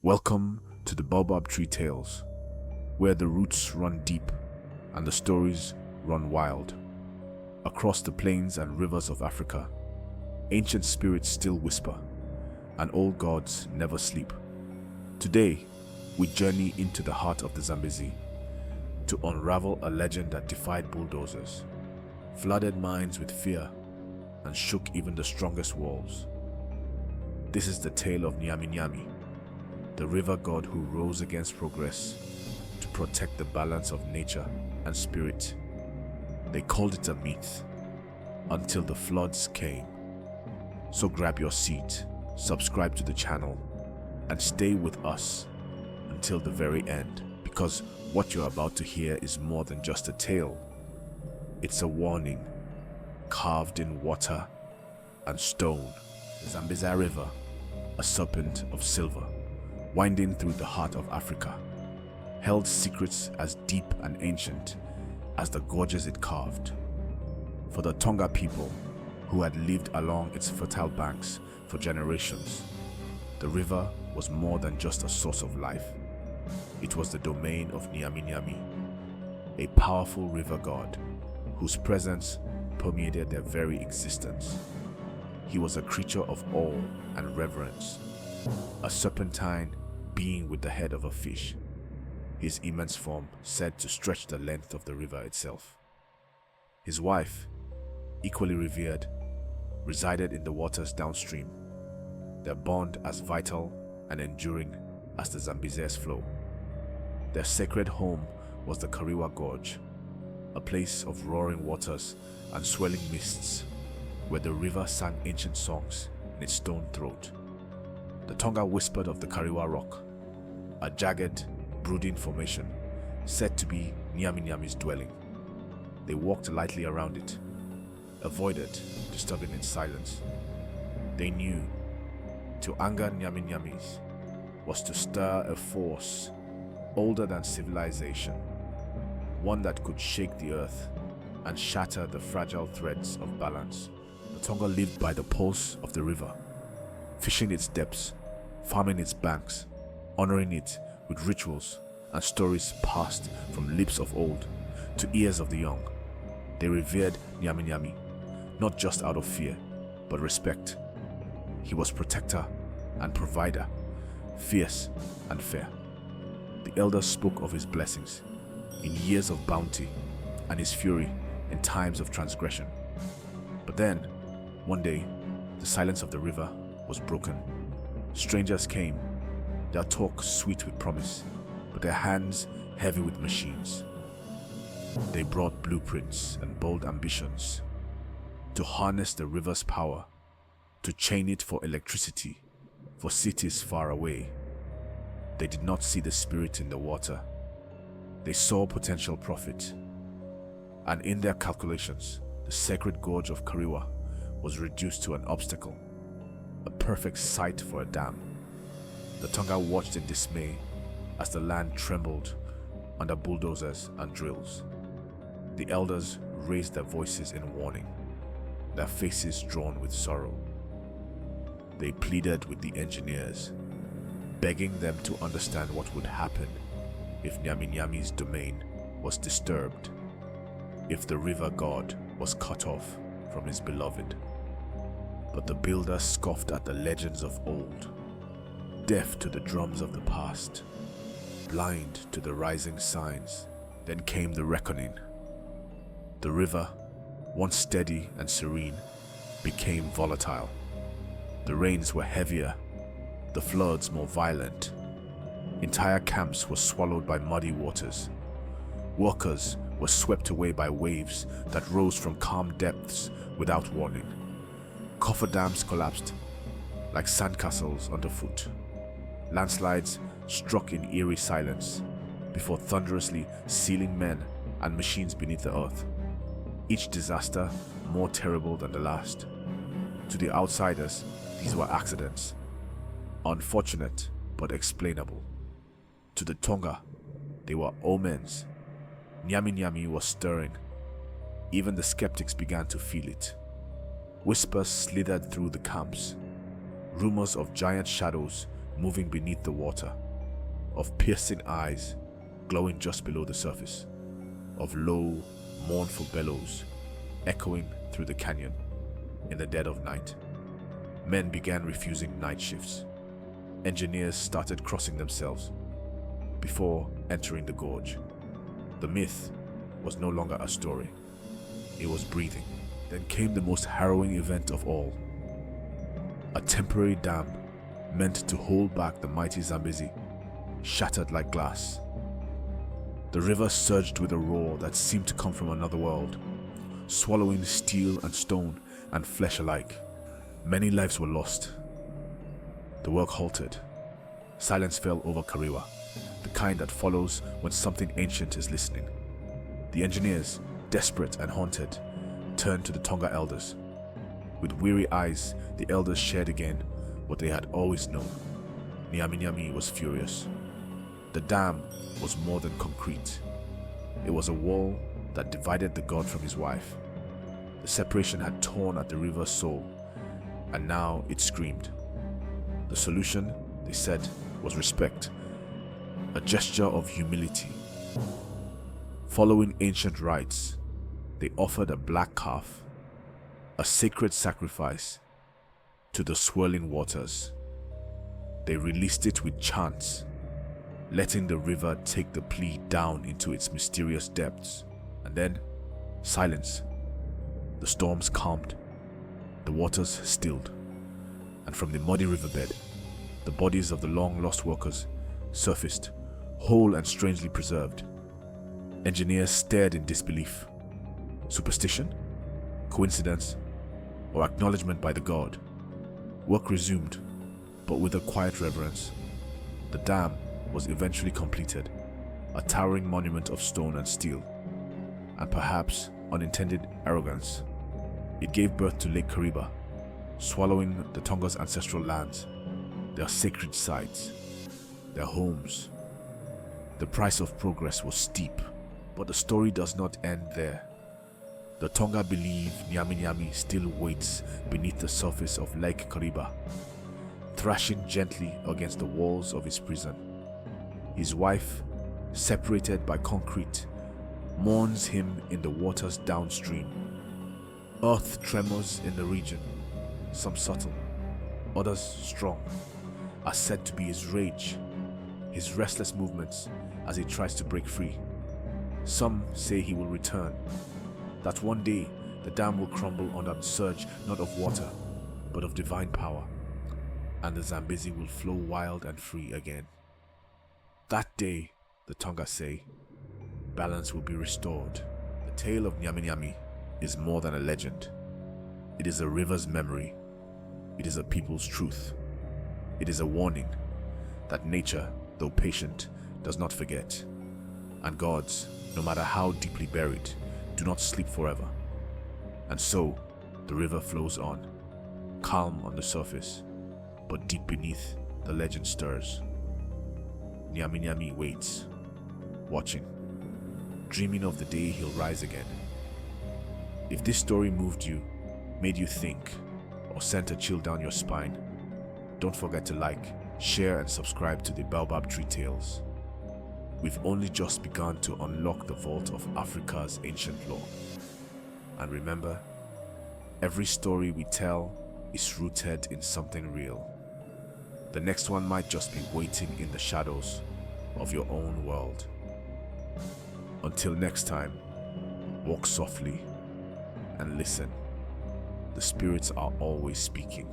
Welcome to the Baobab Tree Tales, where the roots run deep and the stories run wild. Across the plains and rivers of Africa, ancient spirits still whisper, and old gods never sleep. Today, we journey into the heart of the Zambezi to unravel a legend that defied bulldozers, flooded minds with fear, and shook even the strongest walls. This is the tale of Nyaminyami, the river god who rose against progress to protect the balance of nature and spirit. They called it a myth until the floods came. So grab your seat, subscribe to the channel, and stay with us until the very end, because what you're about to hear is more than just a tale. It's a warning, carved in water and stone. The Zambezi River, a serpent of silver, winding through the heart of Africa, held secrets as deep and ancient as the gorges it carved. For the Tonga people, who had lived along its fertile banks for generations, the river was more than just a source of life. It was the domain of Nyaminyami, a powerful river god whose presence permeated their very existence. He was a creature of awe and reverence, a serpentine being with the head of a fish, his immense form said to stretch the length of the river itself. His wife, equally revered, resided in the waters downstream, their bond as vital and enduring as the Zambezi's flow. Their sacred home was the Kariba Gorge, a place of roaring waters and swelling mists, where the river sang ancient songs in its stone throat. The Tonga whispered of the Kariba Rock, a jagged, brooding formation said to be Nyaminyami's dwelling. They walked lightly around it, avoided disturbing its silence. They knew to anger Nyaminyamis was to stir a force older than civilization, one that could shake the earth and shatter the fragile threads of balance. The Tonga lived by the pulse of the river, fishing its depths, farming its banks, honoring it with rituals and stories passed from lips of old to ears of the young. They revered Nyaminyami, not just out of fear, but respect. He was protector and provider, fierce and fair. The elders spoke of his blessings in years of bounty and his fury in times of transgression. But then, one day, the silence of the river was broken. Strangers came, their talk sweet with promise, but their hands heavy with machines. They brought blueprints and bold ambitions to harness the river's power, to chain it for electricity, for cities far away. They did not see the spirit in the water. They saw potential profit. And in their calculations, the sacred gorge of Kariba was reduced to an obstacle, a perfect site for a dam. The Tonga watched in dismay as the land trembled under bulldozers and drills. The elders raised their voices in warning, their faces drawn with sorrow. They pleaded with the engineers, begging them to understand what would happen if Nyaminyami's domain was disturbed, if the river god was cut off from his beloved. But the builders scoffed at the legends of old, deaf to the drums of the past, blind to the rising signs. Then came the reckoning. The river, once steady and serene, became volatile. The rains were heavier, the floods more violent. Entire camps were swallowed by muddy waters. Workers were swept away by waves that rose from calm depths without warning. Cofferdams collapsed like sandcastles underfoot. Landslides struck in eerie silence before thunderously sealing men and machines beneath the earth. Each disaster more terrible than the last. To the outsiders, these were accidents, unfortunate but explainable. To the Tonga, they were omens. Nyaminyami was stirring. Even the skeptics began to feel it. Whispers slithered through the camps, rumors of giant shadows moving beneath the water, of piercing eyes glowing just below the surface, of low, mournful bellows echoing through the canyon in the dead of night. Men began refusing night shifts. Engineers started crossing themselves before entering the gorge. The myth was no longer a story. It was breathing. Then came the most harrowing event of all. A temporary dam meant to hold back the mighty Zambezi shattered like glass. The river surged with a roar that seemed to come from another world, swallowing steel and stone and flesh alike. Many lives were lost. The work halted. Silence fell over Kariba, the kind that follows when something ancient is listening. The engineers, desperate and haunted, turned to the Tonga elders. With weary eyes, the elders shared again what they had always known. Nyaminyami was furious. The dam was more than concrete. It was a wall that divided the god from his wife. The separation had torn at the river's soul, and now it screamed. The solution, they said, was respect, a gesture of humility. Following ancient rites, they offered a black calf, a sacred sacrifice, to the swirling waters. They released it with chants, letting the river take the plea down into its mysterious depths. And then, silence. The storms calmed, the waters stilled, and from the muddy riverbed, the bodies of the long-lost workers surfaced, whole and strangely preserved. Engineers stared in disbelief. Superstition? Coincidence? Or acknowledgement by the god? Work resumed, but with a quiet reverence. The dam was eventually completed, a towering monument of stone and steel, and perhaps unintended arrogance. It gave birth to Lake Kariba, swallowing the Tonga's ancestral lands, their sacred sites, their homes. The price of progress was steep, but the story does not end there. The Tonga believe Nyaminyami still waits beneath the surface of Lake Kariba, thrashing gently against the walls of his prison. His wife, separated by concrete, mourns him in the waters downstream. Earth tremors in the region, some subtle, others strong, are said to be his rage, his restless movements as he tries to break free. Some say he will return, that one day the dam will crumble under the surge not of water, but of divine power, and the Zambezi will flow wild and free again. That day, the Tonga say, balance will be restored. The tale of Nyaminyami is more than a legend. It is a river's memory. It is a people's truth. It is a warning that nature, though patient, does not forget. And gods, no matter how deeply buried, do not sleep forever. And so, the river flows on, calm on the surface, but deep beneath, the legend stirs. Nyaminyami waits, watching, dreaming of the day he'll rise again. If this story moved you, made you think, or sent a chill down your spine, don't forget to like, share and subscribe to the Baobab Tree Tales. We've only just begun to unlock the vault of Africa's ancient lore. And remember, every story we tell is rooted in something real. The next one might just be waiting in the shadows of your own world. Until next time, walk softly and listen. The spirits are always speaking.